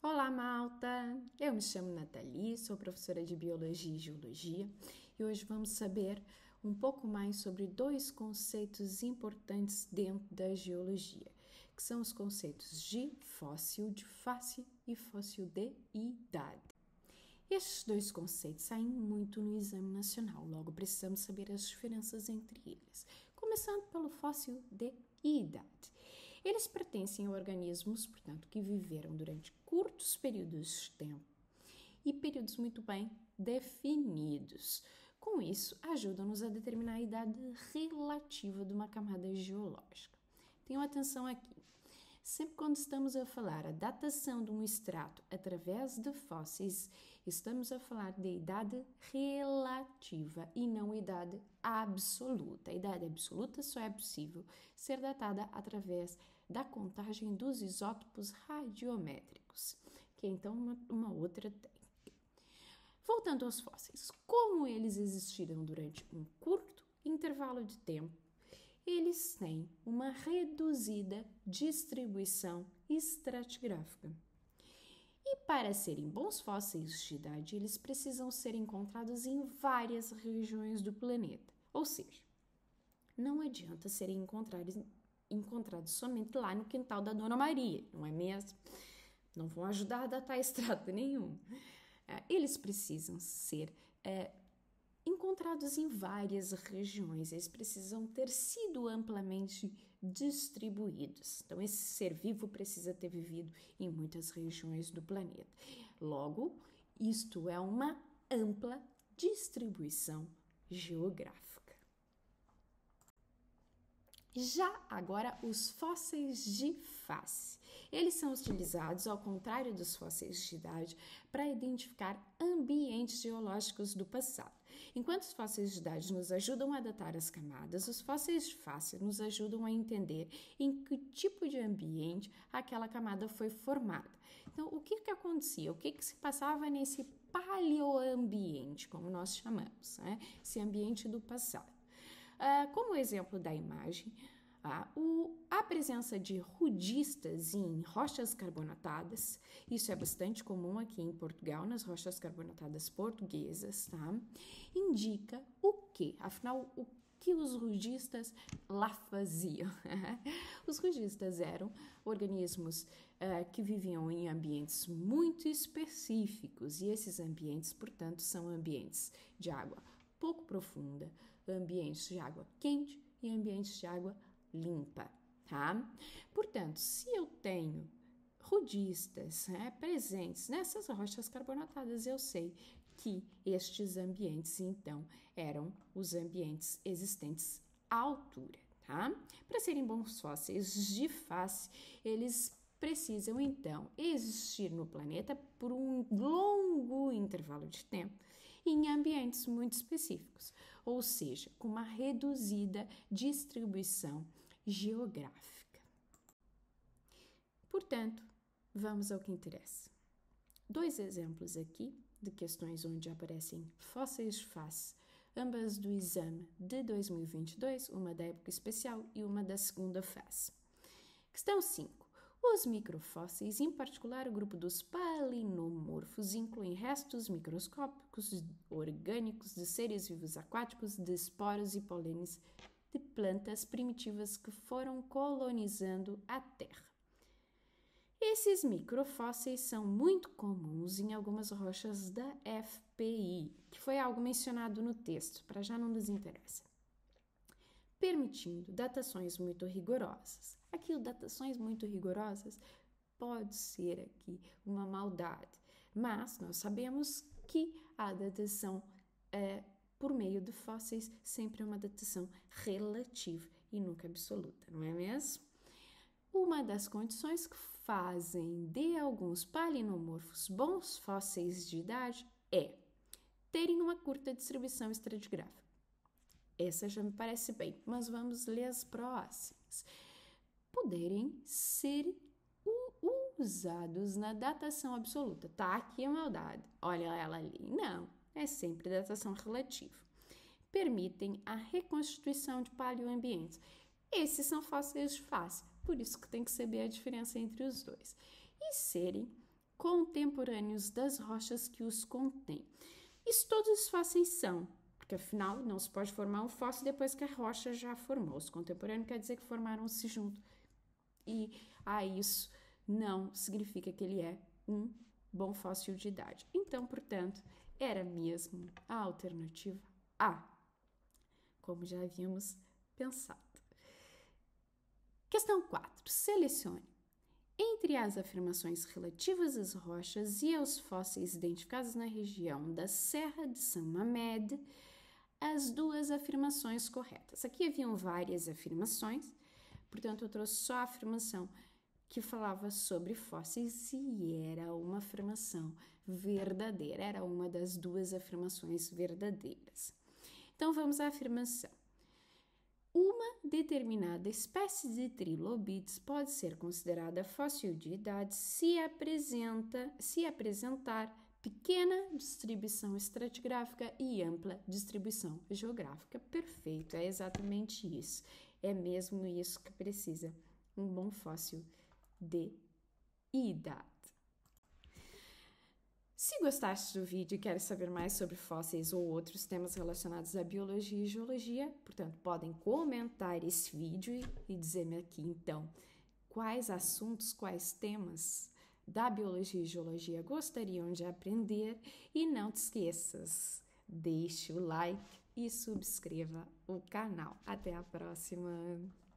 Olá, malta! Eu me chamo Nathalie, sou professora de Biologia e Geologia e hoje vamos saber um pouco mais sobre dois conceitos importantes dentro da geologia, que são os conceitos de fóssil de face e fóssil de idade. Estes dois conceitos saem muito no exame nacional, logo precisamos saber as diferenças entre eles. Começando pelo fóssil de idade. Eles pertencem a organismos, portanto, que viveram durante curtos períodos de tempo e períodos muito bem definidos. Com isso, ajudam-nos a determinar a idade relativa de uma camada geológica. Tenham atenção aqui. Sempre quando estamos a falar a datação de um extrato através de fósseis, estamos a falar de idade relativa e não idade absoluta. A idade absoluta só é possível ser datada através da contagem dos isótopos radiométricos, que é então uma outra técnica. Voltando aos fósseis, como eles existiram durante um curto intervalo de tempo, eles têm uma reduzida distribuição estratigráfica. E para serem bons fósseis de idade, eles precisam ser encontrados em várias regiões do planeta. Ou seja, não adianta serem encontrados somente lá no quintal da Dona Maria, não é mesmo? Não vão ajudar a datar extrato nenhum. Eles precisam ser encontrados em várias regiões, eles precisam ter sido amplamente distribuídos. Então, esse ser vivo precisa ter vivido em muitas regiões do planeta. Logo, isto é uma ampla distribuição geográfica. Já agora, os fósseis de face. Eles são utilizados, ao contrário dos fósseis de idade, para identificar ambientes geológicos do passado. Enquanto os fósseis de idade nos ajudam a datar as camadas, os fósseis de face nos ajudam a entender em que tipo de ambiente aquela camada foi formada. Então, o que acontecia? O que se passava nesse paleoambiente, como nós chamamos, né? Esse ambiente do passado. Como exemplo da imagem, a presença de rudistas em rochas carbonatadas, isso é bastante comum aqui em Portugal, nas rochas carbonatadas portuguesas, tá? Indica o quê? Afinal, o que os rudistas lá faziam? Os rudistas eram organismos que viviam em ambientes muito específicos, e esses ambientes, portanto, são ambientes de água pouco profunda, ambientes de água quente e ambientes de água limpa, tá? Portanto, se eu tenho rudistas presentes nessas rochas carbonatadas, eu sei que estes ambientes, então, eram os ambientes existentes à altura, tá? Para serem bons fósseis de face, eles precisam, então, existir no planeta por um longo intervalo de tempo em ambientes muito específicos, ou seja, com uma reduzida distribuição geográfica. Portanto, vamos ao que interessa. Dois exemplos aqui de questões onde aparecem fósseis de face, ambas do exame de 2022, uma da época especial e uma da segunda fase. Questão 5. Os microfósseis, em particular o grupo dos palinomorfos, incluem restos microscópicos orgânicos de seres vivos aquáticos, de esporos e pólenes de plantas primitivas que foram colonizando a Terra. Esses microfósseis são muito comuns em algumas rochas da FPI, que foi algo mencionado no texto, para já não nos interessa, permitindo datações muito rigorosas. Aqui, datações muito rigorosas pode ser aqui uma maldade, mas nós sabemos que a datação por meio de fósseis sempre é uma datação relativa e nunca absoluta, não é mesmo? Uma das condições que fazem de alguns palinomorfos bons fósseis de idade é terem uma curta distribuição estratigráfica. Essa já me parece bem, mas vamos ler as próximas. Poderem ser usados na datação absoluta. Tá aqui a maldade. Olha ela ali. Não, é sempre datação relativa. Permitem a reconstituição de paleoambientes. Esses são fósseis de face, por isso que tem que saber a diferença entre os dois. E serem contemporâneos das rochas que os contêm. Isso todos os fósseis são, porque afinal não se pode formar um fóssil depois que a rocha já formou-se. Contemporâneo quer dizer que formaram-se junto. E isso não significa que ele é um bom fóssil de idade. Então, portanto, era mesmo a alternativa A, como já havíamos pensado. Questão 4. Selecione. Entre as afirmações relativas às rochas e aos fósseis identificados na região da Serra de São Mamed, as duas afirmações corretas. Aqui haviam várias afirmações, portanto, eu trouxe só a afirmação que falava sobre fósseis e era uma afirmação verdadeira, era uma das duas afirmações verdadeiras. Então, vamos à afirmação. Uma determinada espécie de trilobites pode ser considerada fóssil de idade se apresentar pequena distribuição estratigráfica e ampla distribuição geográfica. Perfeito, é exatamente isso. É mesmo isso que precisa um bom fóssil de idade. Se gostaste do vídeo e quer saber mais sobre fósseis ou outros temas relacionados à biologia e geologia, portanto, podem comentar esse vídeo e dizer-me aqui, então, quais assuntos, quais temas da biologia e geologia gostariam de aprender. E não te esqueças, deixe o like e subscreva o canal. Até a próxima!